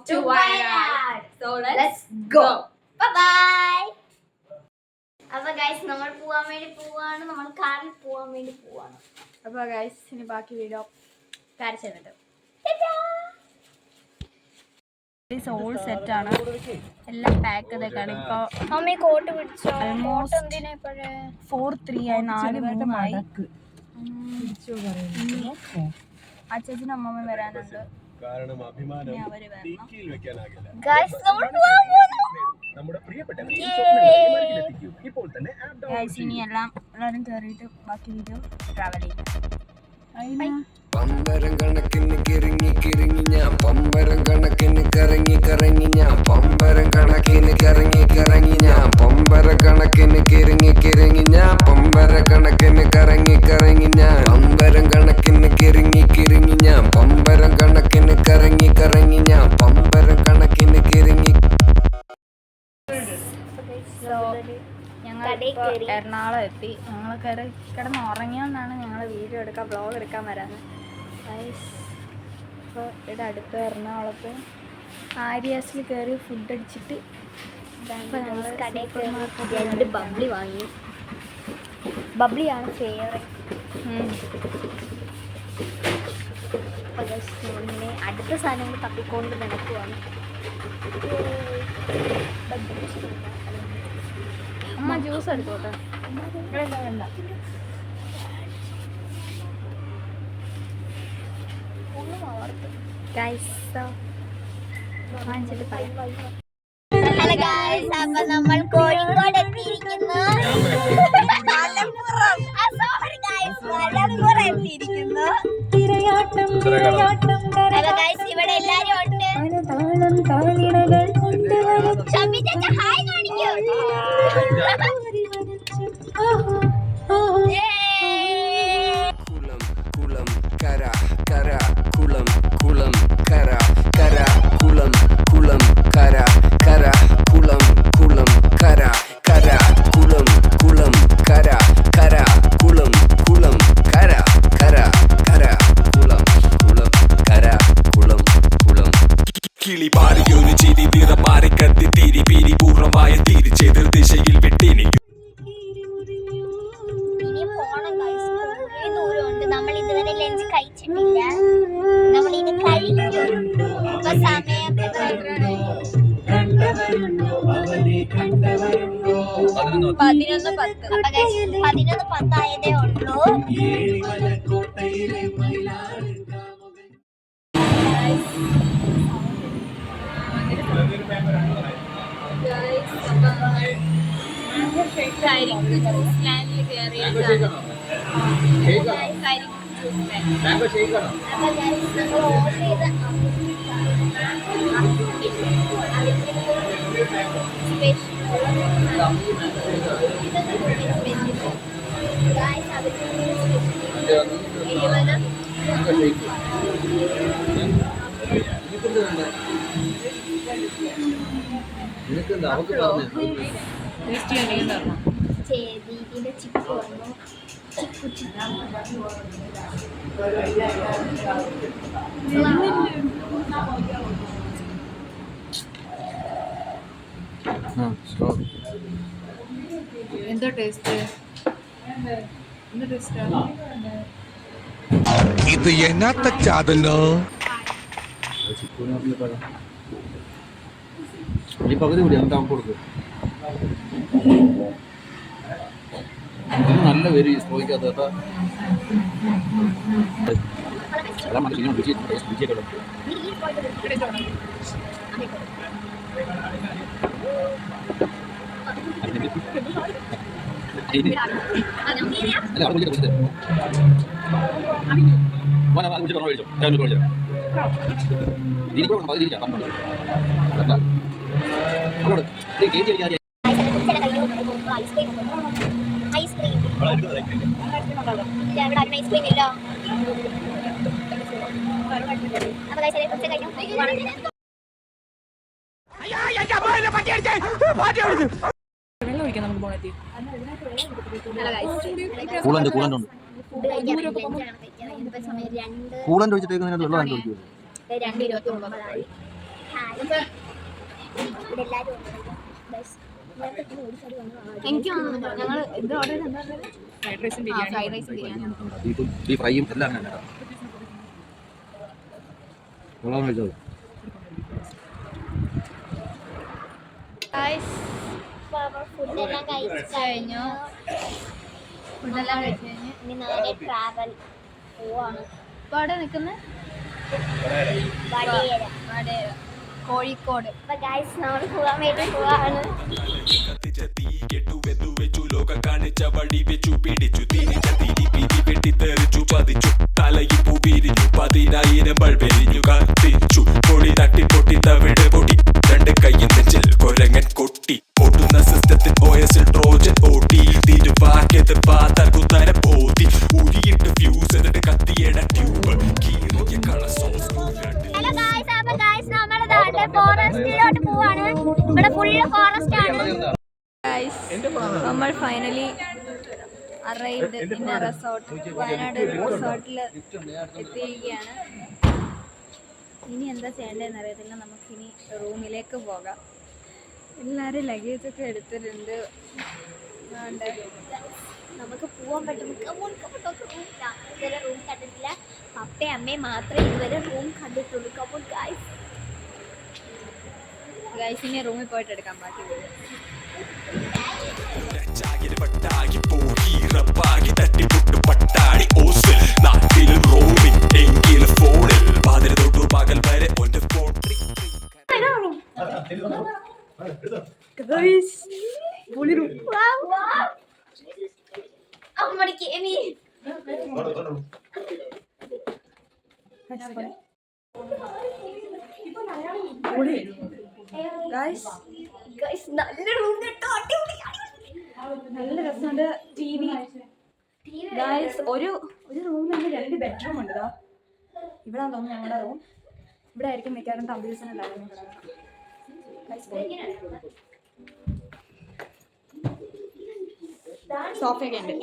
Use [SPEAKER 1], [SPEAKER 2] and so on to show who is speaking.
[SPEAKER 1] to Wayanad. So let's go. Bye bye. അപ്പോൾ guys നമ്മൾ പോവാൻ വേണ്ടി പോവാണ്, നമ്മൾ കാറിൽ പോവാൻ വേണ്ടി പോവാണ്.
[SPEAKER 2] അപ്പോൾ ഗൈസ് ഇനി ബാക്കി വീഡിയോ കാണിച്ചിട്ടുണ്ട്. ഓൾ സെറ്റ് ആണ്, എല്ലാം പാക്ക് ചെയ്തേക്കാണ്. ഇപ്പോൾ
[SPEAKER 1] മമ്മി കോട്ട് പിടിച്ചോ?
[SPEAKER 2] ഓൾമോസ്റ്റ് 4-3 ആയി, 4-3 അച്ഛനും അമ്മമ്മ വരാനുണ്ട്. അവര് വരണം.
[SPEAKER 1] ഗൈസ് നമ്മൾ പോവാൻ പോകുന്നു.
[SPEAKER 2] ഇനി എല്ലാവരും കയറിയിട്ട് ബാക്കി വീഡിയോ ട്രാവൽ ചെയ്യും.
[SPEAKER 3] പമ്പരം കണക്കിന് കിറങ്ങി കിറങ്ങി ഞാൻ, പമ്പരം കണക്കിന് കറങ്ങി കറങ്ങി ഞാൻ, പമ്പരം കണക്കിന് കറങ്ങി കറങ്ങി ഞാൻ, പമ്പര കണക്കിന് കിറങ്ങി കിറങ്ങി ഞാൻ, പമ്പര കണക്കിന് കറങ്ങി കറങ്ങി ഞാൻ, പമ്പരം കണക്കിന് കിറങ്ങി കിറങ്ങി ഞാൻ, പമ്പരം കണക്കിന് കറങ്ങി കറങ്ങി ഞാൻ, പമ്പരം കണക്കിന് കിറങ്ങി.
[SPEAKER 2] ഞങ്ങൾ എറണാകുളം എത്തി. ഞങ്ങൾ കിടന്ന് ഉറങ്ങിയോണ്ടാണ് ഞങ്ങൾ വീഡിയോ എടുക്കാൻ വ്ളോഗ് എടുക്കാൻ വരാറ്. അപ്പോൾ ഇവിടെ അടുത്ത് എറണാകുളത്ത് ആര്യാസിൽ കയറി ഫുഡ് അടിച്ചിട്ട്
[SPEAKER 1] രണ്ട് ബബ്ലി വാങ്ങി. ബബ്ലിയാണ് ഫേവറേറ്റ്. ഇങ്ങനെ അടുത്ത സാധനങ്ങൾ തപ്പിക്കൊണ്ട് നടക്കുവാണ്.
[SPEAKER 2] അമ്മ ജ്യൂസ് എടുത്തോട്ടെ. വേണ്ട വേണ്ട.
[SPEAKER 1] ഹലോ ഗൈസ്, അപ്പൊ നമ്മൾ കോഴിക്കോട് എത്തിയിരിക്കുന്നു. എത്തിയിരിക്കുന്നു. ഹലോ ഗൈസ്, ഇവിടെ എല്ലാരും ഉണ്ട്. ഷമ്മി ചേച്ചി ഹായ് കാണിക്കൂ.
[SPEAKER 3] കുളം കുളം കര കര കുളം കുളം കര കര കുളം കുളം കര കര കുളം കുളം കര കര കുളം കുളം കര കര കുളം കുളം കര കര കര കുളം കുളം കര കുളം കുളം. കിളി പാറിയൊരു ചിരി നിറമാറി കത്തി തിരി പിരി പൂർണ്ണമായ തിരിച്ചെതിർ ദിശയിൽ വിട്ടിനിക്കും.
[SPEAKER 1] ഇനി പോണം ഗൈസ്, കുറേ ദൂരമുണ്ട്. നമ്മൾ ഇതുവരെ ലഞ്ച് കഴിച്ചിട്ടില്ല, നമ്മൾ ഇത് കഴിക്കും. ഇപ്പൊ സമയം
[SPEAKER 2] 11:10.
[SPEAKER 1] അപ്പൊ ഗൈസ് 11:10 ആയതേ ഉള്ളൂ. അപ്പൊ ഗൈസ് നമ്മൾ ഓർഡർ ചെയ്ത ചേതിയുടെ ചിക്കു വന്നു. ചിക്കു ചിക്കു
[SPEAKER 2] എന്താ ടേസ്റ്റ്?
[SPEAKER 4] ഇത് എന്നാത്ത ചാതല്ലോ.
[SPEAKER 5] ഈ പകുതി കൂടി നമുക്ക് അവർക്ക് കൊടുക്കും. നല്ല പേര് ചോദിക്കാത്ത കേട്ടോ. എല്ലാം മറ്റേ ശരിയാണ് രുചിയൊക്കെ ഉള്ളത്. അല്ല അവിടെ വിളിച്ചത് വിളിച്ചു പറഞ്ഞു കഴിച്ചോ. ഞാൻ വിളിച്ചു എനിക്ക് പകുതി ഇരിക്കാം അങ്ങോട്ട് കേജി അടിക്കാതെ
[SPEAKER 1] ഐസ്ക്രീം ഇല്ല, ഇവിടെ ആരും ഐസ്ക്രീം ഇല്ല. അപ്പൊ ഗൈസ് കുറച്ച് കഴിഞ്ഞു.
[SPEAKER 2] വെള്ളം ഒഴിക്കാം നമുക്ക് പോകണമെത്തി.
[SPEAKER 5] കൂളന്റ് ഒഴിച്ചിട്ടേക്ക് വെള്ളം
[SPEAKER 1] രണ്ട് 29 ഇവിടെ എല്ലാവരും ഉണ്ട് guys. നേരത്തെ തന്നെ ഓടിച്ചാടി വന്നതാണ്.
[SPEAKER 2] എനിക്ക് തോന്നുന്നു ഞങ്ങൾ ഇത് ഓർഡർ ചെയ്ത് എന്താ പറയുക ഫ്രൈഡ് റൈസും ബിരിയാണി
[SPEAKER 5] ബീഫ് ഫ്രൈയും എല്ലാം അങ്ങനെ കഴിച്ചത്.
[SPEAKER 1] ഫുഡെല്ലാം കഴിച്ചു
[SPEAKER 2] കഴിഞ്ഞു ഫുഡെല്ലാം കഴിച്ച് കഴിഞ്ഞ്
[SPEAKER 1] ഇനി നേരെ ട്രാവൽ പോവാണ്.
[SPEAKER 2] ഇപ്പോൾ അവിടെ നിൽക്കുന്നത്
[SPEAKER 1] വടകര.
[SPEAKER 2] വടകര കോഴിക്കോട്.
[SPEAKER 1] അപ്പൊ ഗൈസ് നമ്മൾ പോവാൻ വേണ്ടി പോവാണ്.
[SPEAKER 3] കാണിച്ച വഴി വെച്ചു പിടിച്ചു തിരിച്ച തിരി പിരി വെട്ടിത്തെറിച്ചു പതിച്ചു തലയിൽ പൂവിരിഞ്ഞു 10,000 ബൾബെരിഞ്ഞു കത്തിച്ചു പൊടി തട്ടി പൊട്ടി തവിട് പൊടി 2 കൈയിൽ നെഞ്ചിൽ കൊരങ്ങൻ കൊട്ടി ഓട്ടുന്ന സിസ്റ്റത്തിൽ OS-ൽ ട്രോജൻ ഓടി തിരുവാക്കിയത് പാതകുത്തര പോതി ഉരിയിട്ട് ഫ്യൂസ് എന്നിട്ട് കത്തിയട ട്യൂബ് കീറിയ കള സോസ്.
[SPEAKER 1] ഹലോ ഗൈസ്, അപ്പൊ ഗൈസ് നമ്മൾ ഫോറസ്റ്റിലോട്ട് പോവാണ്. ഇവിടെ ഫുള്ള് ഫോറസ്റ്റ് ആണ്.
[SPEAKER 2] നമ്മൾ finally arrived in A resort. Wayanad റിസോർട്ടിൽ എത്തിയിരിക്കുകയാണ്. ഇനി എന്താ ചെയ്യേണ്ടതെന്ന് അറിയത്തില്ല. നമുക്കിനി റൂമിലേക്ക് പോകാം. എല്ലാവരും ലഗേജൊക്കെ എടുത്തിട്ടുണ്ട്.
[SPEAKER 1] നമുക്ക് പോവാൻ പറ്റും. റൂം ഇതുവരെ റൂം കണ്ടിട്ടില്ല. പപ്പയും അമ്മയും മാത്രമേ ഇതുവരെ റൂം കണ്ടിട്ടുള്ളൂ. Come on guys.
[SPEAKER 2] ഇനി റൂമിൽ പോയിട്ട് എടുക്കാം ബാക്കി വീഡിയോ.
[SPEAKER 1] നല്ല റൂം കേട്ടോ.
[SPEAKER 2] നല്ല രസമുണ്ട്. TV ഗൈസ്, ഒരു റൂമിൽ തന്നെ 2 ബെഡ്റൂം ഉണ്ട്. ഇവിടെ തോന്നുന്നു ഞങ്ങളുടെ റൂം. ഇവിടെ ആയിരിക്കും മിക്കവാറും കമ്പ്യൂട്ടേഴ്സിന് എല്ലാവരും സോഫയൊക്കെ ഉണ്ട്.